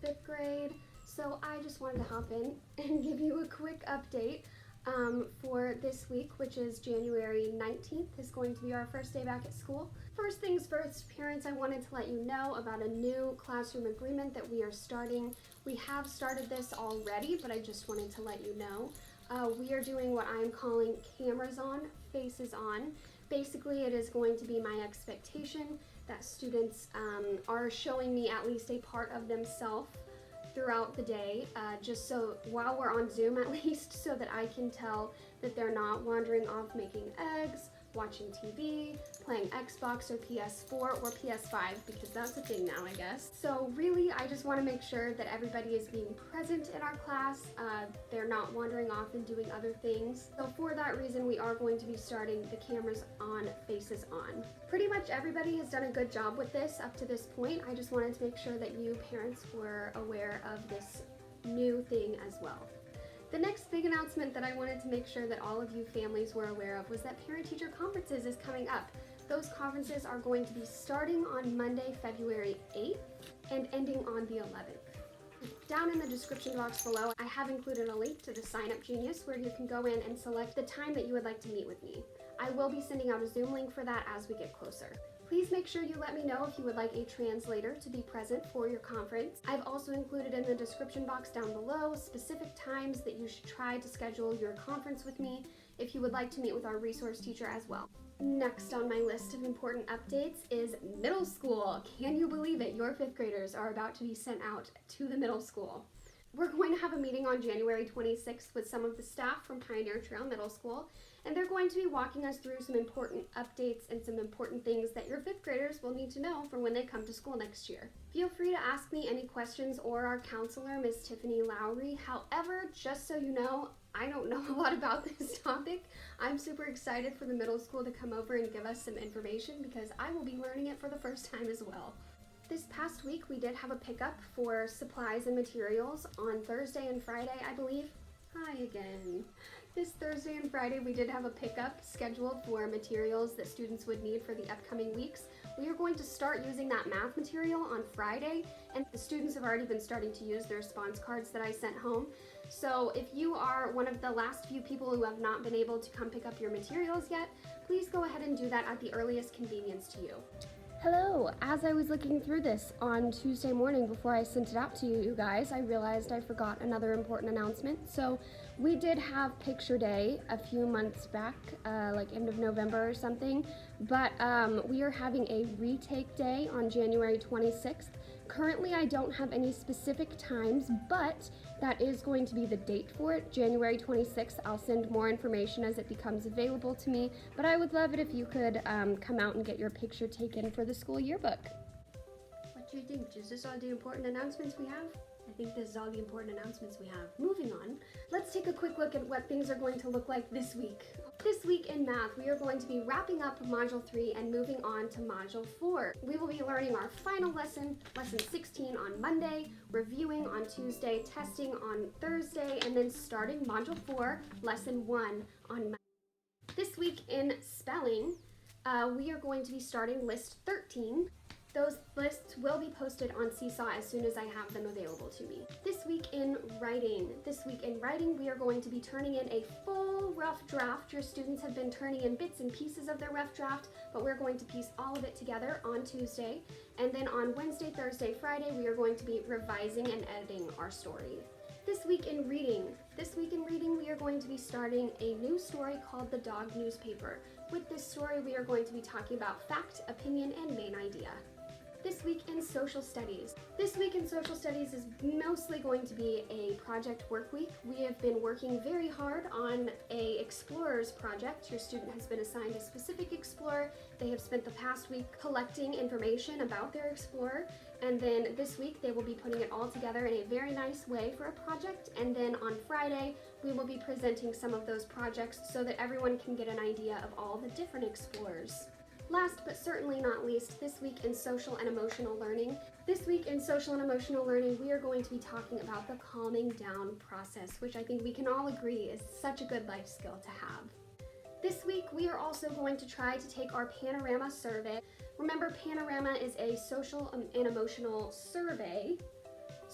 fifth grade. So I just wanted to hop in and give you a quick update for this week, which is January 19th, is going to be our first day back at school. First things first, parents, I wanted to let you know about a new classroom agreement that we are starting. We have started this already, but I just wanted to let you know. We are doing what I am calling cameras on, faces on. Basically, it is going to be my expectation that students are showing me at least a part of themselves throughout the day, just so while we're on Zoom at least, so that I can tell that they're not wandering off making eggs, watching TV, playing Xbox or PS4 or PS5, because that's a thing now, I guess. So really, I just want to make sure that everybody is being present in our class. They're not wandering off and doing other things. So for that reason, we are going to be starting the cameras on, faces on. Pretty much everybody has done a good job with this up to this point. I just wanted to make sure that you parents were aware of this new thing as well. The next big announcement that I wanted to make sure that all of you families were aware of was that parent-teacher conferences is coming up. Those conferences are going to be starting on Monday, February 8th and ending on the 11th. Down in the description box below, I have included a link to the Sign Up Genius where you can go in and select the time that you would like to meet with me. I will be sending out a Zoom link for that as we get closer. Please make sure you let me know if you would like a translator to be present for your conference. I've also included in the description box down below specific times that you should try to schedule your conference with me if you would like to meet with our resource teacher as well. Next on my list of important updates is middle school. Can you believe it? Your fifth graders are about to be sent out to the middle school. We're going to have a meeting on January 26th with some of the staff from Pioneer Trail Middle School, and they're going to be walking us through some important updates and some important things that your fifth graders will need to know for when they come to school next year. Feel free to ask me any questions or our counselor, Miss Tiffany Lowry. However, just so you know, I don't know a lot about this topic. I'm super excited for the middle school to come over and give us some information because I will be learning it for the first time as well. This past week, we did have a pickup for supplies and materials on Thursday and Friday, I believe. Hi again. This Thursday and Friday, we did have a pickup scheduled for materials that students would need for the upcoming weeks. We are going to start using that math material on Friday, and the students have already been starting to use the response cards that I sent home. So if you are one of the last few people who have not been able to come pick up your materials yet, please go ahead and do that at the earliest convenience to you. Hello! As I was looking through this on Tuesday morning before I sent it out to you guys, I realized I forgot another important announcement. So we did have Picture Day a few months back, like end of November or something, but we are having a retake day on January 26th. Currently, I don't have any specific times, but that is going to be the date for it, January 26th. I'll send more information as it becomes available to me, but I would love it if you could come out and get your picture taken for the school yearbook. What do you think? Is this all the important announcements we have? I think this is all the important announcements we have. Moving on, let's take a quick look at what things are going to look like this week. This week in math, we are going to be wrapping up Module 3 and moving on to Module 4. We will be learning our final lesson, Lesson 16 on Monday, reviewing on Tuesday, testing on Thursday, and then starting Module 4, Lesson 1 on Monday. This week in spelling, we are going to be starting List 13. Those lists will be posted on Seesaw as soon as I have them available to me. This week in writing, we are going to be turning in a full rough draft. Your students have been turning in bits and pieces of their rough draft, but we're going to piece all of it together on Tuesday. And then on Wednesday, Thursday, Friday, we are going to be revising and editing our story. This week in reading, we are going to be starting a new story called The Dog Newspaper. With this story, we are going to be talking about fact, opinion, and main idea. This week in social studies. This week in social studies is mostly going to be a project work week. We have been working very hard on a explorers project. Your student has been assigned a specific explorer. They have spent the past week collecting information about their explorer, and then this week they will be putting it all together in a very nice way for a project, and then on Friday we will be presenting some of those projects so that everyone can get an idea of all the different explorers. Last but certainly not least, this week in social and emotional learning. We are going to be talking about the calming down process, which I think we can all agree is such a good life skill to have. This week, we are also going to try to take our Panorama survey. Remember, Panorama is a social and emotional survey.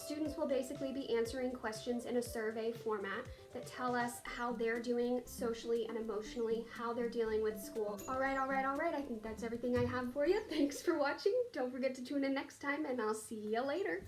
Students will basically be answering questions in a survey format that tell us how they're doing socially and emotionally, how they're dealing with school. All right. I think that's everything I have for you. Thanks for watching. Don't forget to tune in next time, and I'll see you later.